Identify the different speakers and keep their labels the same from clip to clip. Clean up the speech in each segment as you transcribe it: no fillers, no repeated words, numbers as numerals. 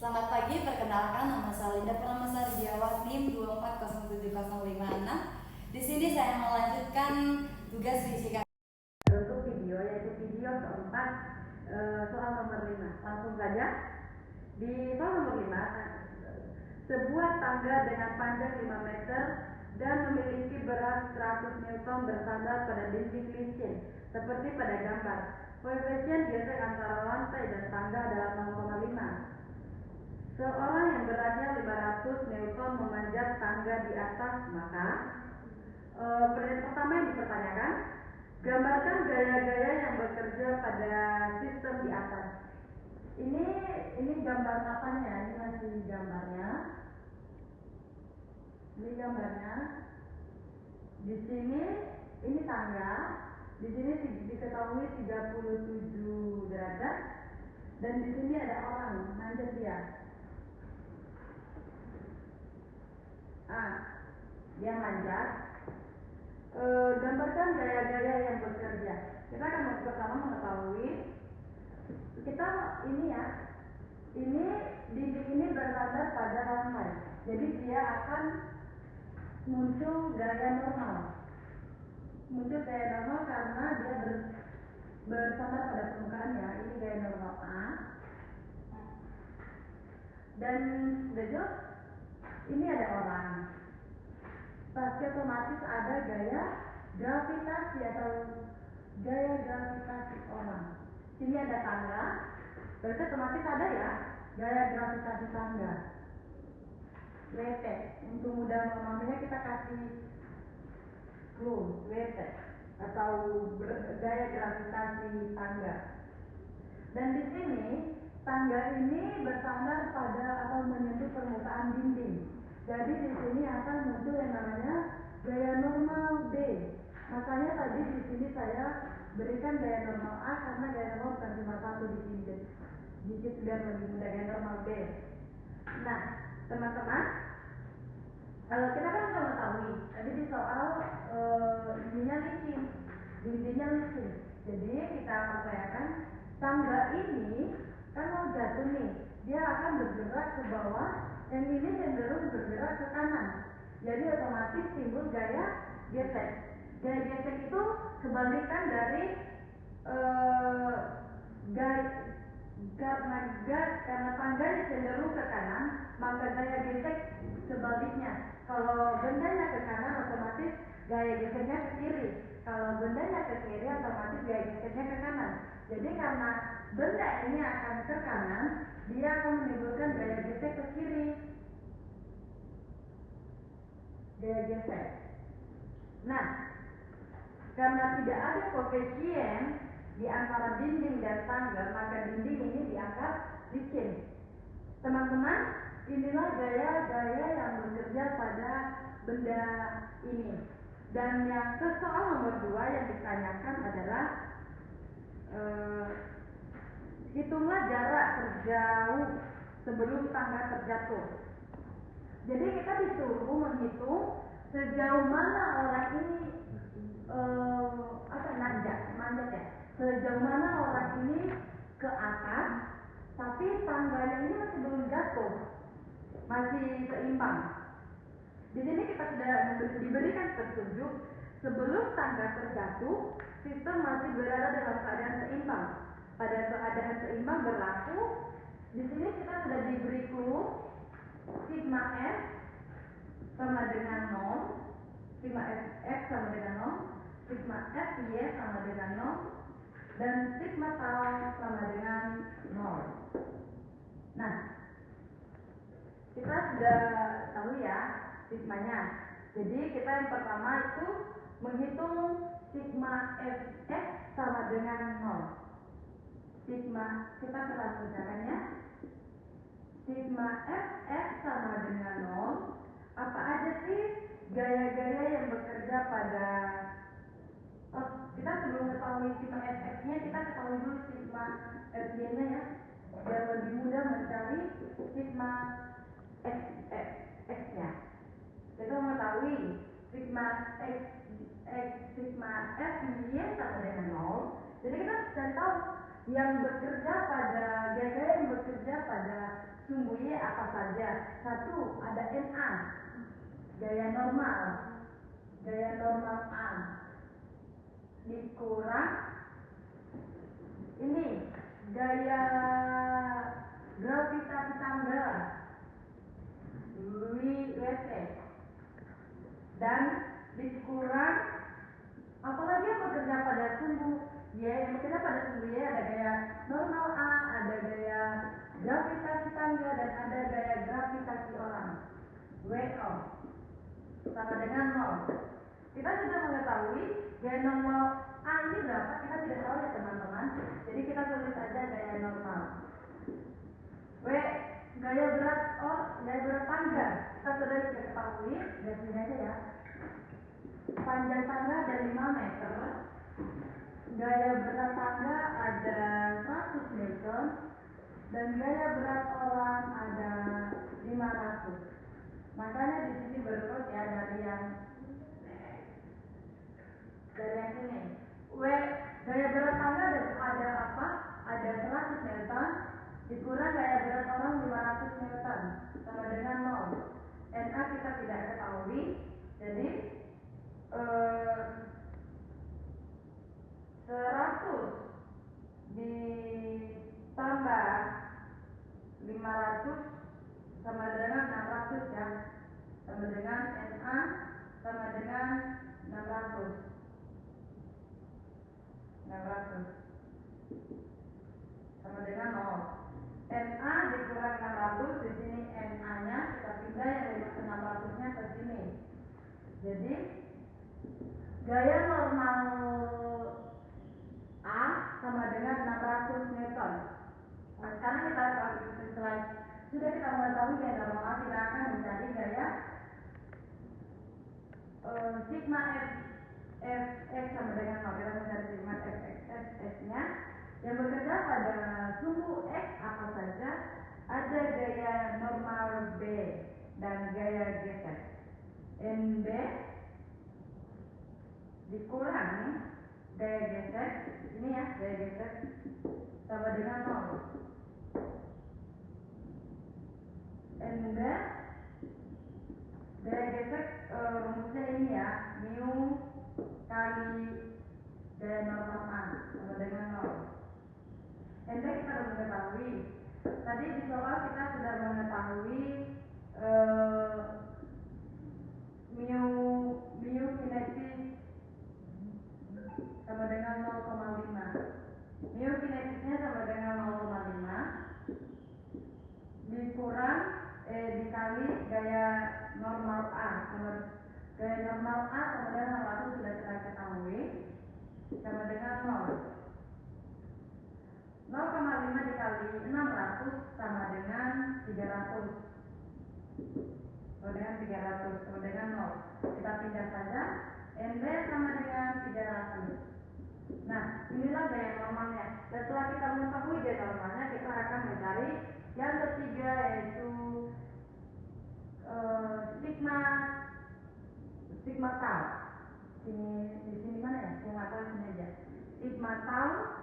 Speaker 1: Selamat pagi, perkenalkan nama saya Linda Pramasari Diawat NIM 240705. Di sini saya melanjutkan tugas fisika untuk video, yaitu video keempat, soal nomor 5. Langsung saja. Di soal nomor 5, sebuah tangga dengan panjang 5 meter dan memiliki berat 100 Newton bersandar pada dinding licin seperti pada gambar. Koefisien gesek antara lantai dan tangga adalah 0,5. Seorang yang beratnya 500 Newton memanjat tangga di atas, maka pertanyaan pertama yang dipertanyakan, gambarkan gaya-gaya yang bekerja pada sistem di atas. Ini gambar apanya? Ini masih gambarnya. Ini gambarnya. Di sini ini tangga. Di sini diketahui 37 derajat. Dan di sini ada orang manjat dia. Dia manjat. Gambarkan gaya-gaya yang bekerja. Kita akan pertama mengetahui kita ini dinding ini bersandar pada lantai. Jadi dia akan muncul gaya normal. Karena dia bersandar pada permukaannya. Ini gaya normal A. Dan sudah ini ada orang. Pasti otomatis ada gaya gravitasi atau gaya gravitasi orang. Sini ada tangga, berarti otomatis ada ya gaya gravitasi tangga. WT. Untuk mudah memahaminya kita kasih clue WT atau gaya gravitasi tangga. Dan di sini tangga ini bersandar pada atau menyentuh permukaan dinding. Jadi di sini akan muncul yang namanya gaya normal B. Makanya tadi di sini saya berikan gaya normal A karena gaya normal bukan cuma satu di sini. Dikit biar lebih mudah, gaya normal B. Nah, teman-teman, kita kan sudah mengetahui tadi di soal dindingnya licin. Jadi kita percayakan tangga ini kan mau jatuh nih, dia akan bergerak ke bawah, yang ini cenderung bergerak ke kanan. Jadi otomatis timbul gaya gesek. Gaya gesek itu kebalikan dari karena tangganya cenderung ke kanan, maka gaya gesek sebaliknya. Kalau bendanya ke kanan, otomatis gaya geseknya ke kiri. Kalau bendanya ke kiri, otomatis gaya geseknya ke kanan. Jadi karena benda ini akan ke kanan, dia akan menimbulkan gaya gesek ke kiri. Gaya gesek. Nah, karena tidak ada koefisien di antara dinding dan tangga, maka dinding ini diangkat licin. Teman-teman, inilah gaya-gaya yang bekerja pada benda ini. Dan yang ke soal nomor 2 yang ditanyakan adalah hitunglah jarak terjauh sebelum tangga terjatuh. Jadi kita disuruh menghitung sejauh mana orang ini manjat ya. Sejauh mana orang ini ke atas, tapi tangganya ini masih belum jatuh, masih seimbang. Di sini kita sudah diberikan petunjuk sebelum tangga terjatuh, sistem masih berada dalam keadaan seimbang. Pada keadaan seimbang berlaku, di sini kita sudah diberi clue sigma F sama dengan 0, sigma F sama dengan 0, sigma F Y sama dengan 0, dan sigma tau sama dengan 0. Nah, kita sudah tahu ya sigmanya. Jadi kita yang pertama itu menghitung sigma Fx sama dengan 0. Sigma, kita telah mengucapkannya. Sigma Fx sama dengan 0. Apa aja sih gaya-gaya yang bekerja pada kita sebelum ketahui sigma Fx-nya, kita ketahui dulu sigma Fy-nya ya, biar lebih mudah mencari sigma X-nya. Kita mengetahui sigma Fy sama dengan 0. Jadi kita sudah tahu yang bekerja pada gaya-gaya yang bekerja pada sumbu satu ada NA, gaya normal A dikurang ini gaya gravitasi tangga WT dan dikurang apalagi yang bekerja pada sumbu Y, yang bekerja pada sumbu Y ada gaya normal A, ada gaya gravitasi tangga dan ada gaya gravitasi orang WO sama dengan 0. Kita sudah mengetahui gaya normal A ini berapa, kita tidak tahu ya teman-teman. Jadi kita tulis saja gaya normal. W, gaya berat tangga. Kita sudah ketahui, dari sini aja ya. Panjang tangga ada 5 meter. Gaya berat tangga ada 100 Newton. Dan gaya berat orang ada 500. Makanya di sini berurut ya dari yang ini. W, gaya berat tangga ada apa? Ada 100 Newton dikurang gaya berat orang 500 Newton sama dengan 0. NA kita tidak ketahui, jadi 100 ditambah 500 sama dengan 600 ya, sama dengan NA sama dengan 600 sama dengan 0. NA dikurang 600, di sini NA-nya kita pindah yang 600-nya ke sini. Jadi gaya normal A sama dengan 600 Newton. Nah, sekarang kita setelah sudah kita mengetahui gaya normal A, kita akan mencari gaya sigma Fx sama dengan 0. Kita mencari sigma Fx-nya yang bekerja pada sumbu X apa saja. Ada gaya normal B dan gaya gesek. NB dikurang gaya gesek, ini ya gaya gesek sama dengan 0. NB gaya gesek rumusnya ini ya, mu kali gaya normal A sama dengan 0. NB kita sudah mengetahui. Tadi di soal kita sudah mengetahui mu kinetis sama dengan 0,5. Mu kinetisnya sama dengan 0,5 dikurang dikali gaya normal A. Gaya normal A sama dengan 600 sudah kita ketahui sama dengan 0. 0,5 dikali 600 sama dengan 300 sama dengan 0. Kita pindah saja, NB sama dengan 300. Nah, inilah gaya normalnya. Setelah kita mengetahui gaya normalnya, kita akan mencari yang ketiga, yaitu sigma tau. Di sini mana ya? Sigma tau sini aja. Sigma tau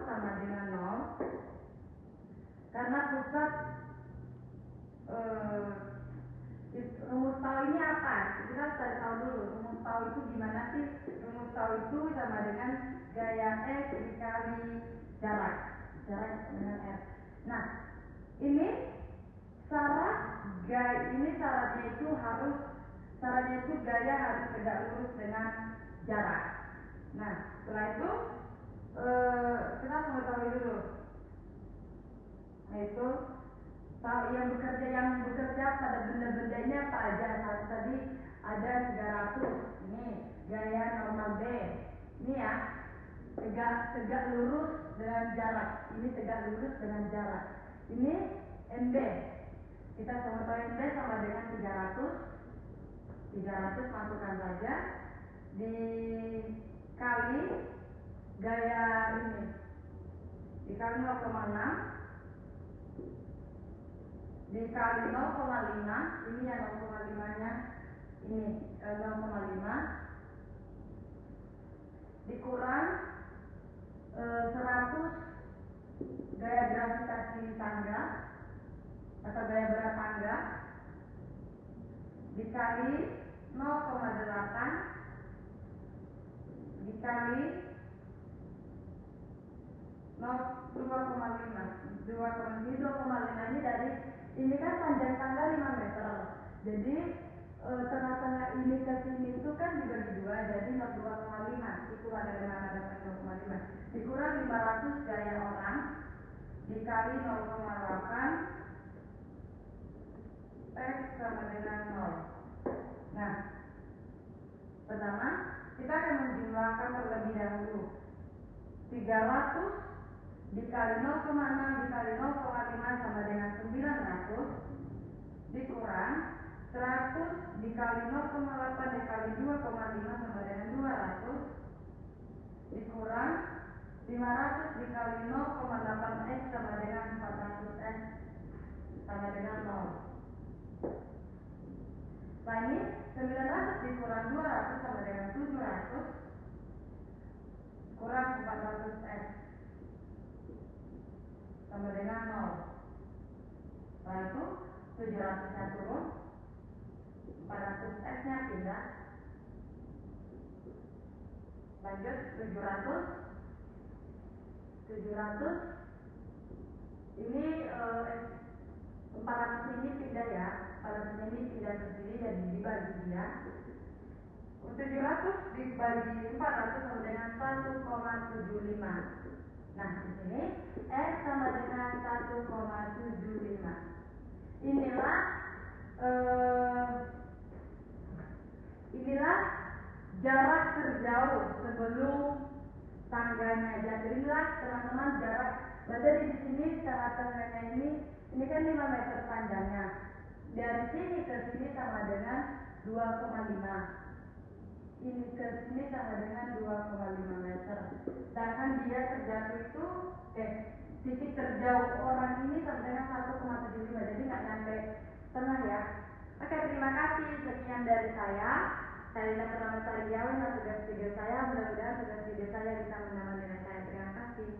Speaker 1: sama dengan 0. Karena pusat rumus tau ini apa? Kita cari tahu dulu. Rumus tau itu gimana sih? Rumus tau itu sama dengan gaya X dikali jarak dengan R. Nah, ini syaratnya itu gaya harus tegak lurus dengan jarak. Nah, setelah itu kita mengetahui dulu, yaitu yang bekerja pada benda-benda ini apa aja. Tadi ada 300, ini gaya normal B, ini ya tegak lurus dengan jarak, ini tegak lurus dengan jarak. Ini NB, kita mengetahui NB sama dengan 300 masukkan saja dikali gaya ini dikali 0,6 dikali 0,5, ini yang 0,5 nya ini 0,5 dikurang 100 gaya gravitasi tangga atau gaya berat tangga dikali 0,8 dikali 2,5 ini dari ini kan panjang tangga 5 meter. Jadi tengah-tengah ini ke sini itu kan dibagi 2, jadi 2,5 dikurang dari mana dapat 0,5 dikurang 500 gaya orang dikali 0,8 X sama dengan 0. Nah, pertama kita akan menjumlahkan terlebih dahulu. 300 dikali 0,6 dikali 0,5 sama dengan 900 dikurang 100 dikali 0,8 dikali 2,5 sama dengan 200 dikurang 500 dikali 0,8 X sama dengan 400 X sama dengan 0. Nah ini 900 dikurang 200 sama dengan 700 kurang 400 X sama dengan 0. Setelah itu 700 nya turun, 400 X nya pindah. Lanjut 700 ini 400 ini pindah ya, 400 ini pindah ke sini dan dibagi dia. 700 dibagi 400 sama dengan 1,75. Nah, di sini X sama dengan 1,75. Inilah jarak terjauh sebelum tangganya. Jadilah teman-teman jarak. Berarti di sini tengah-tengahnya ini kan 5 meter panjangnya. Dari sini ke sini sama dengan 2,5. Ini ke sini sama dengan 2,5 meter. Sedangkan dia terjatuh itu titik terjauh orang ini sama dengan 1,75. Jadi nggak nyampe tengah ya. Oke, terima kasih. Sekian dari saya. Saya Lina Purnama Sariawan dan tugas video saya. Mudah-mudahan tugas video saya bisa menambah dengan saya. Terima kasih.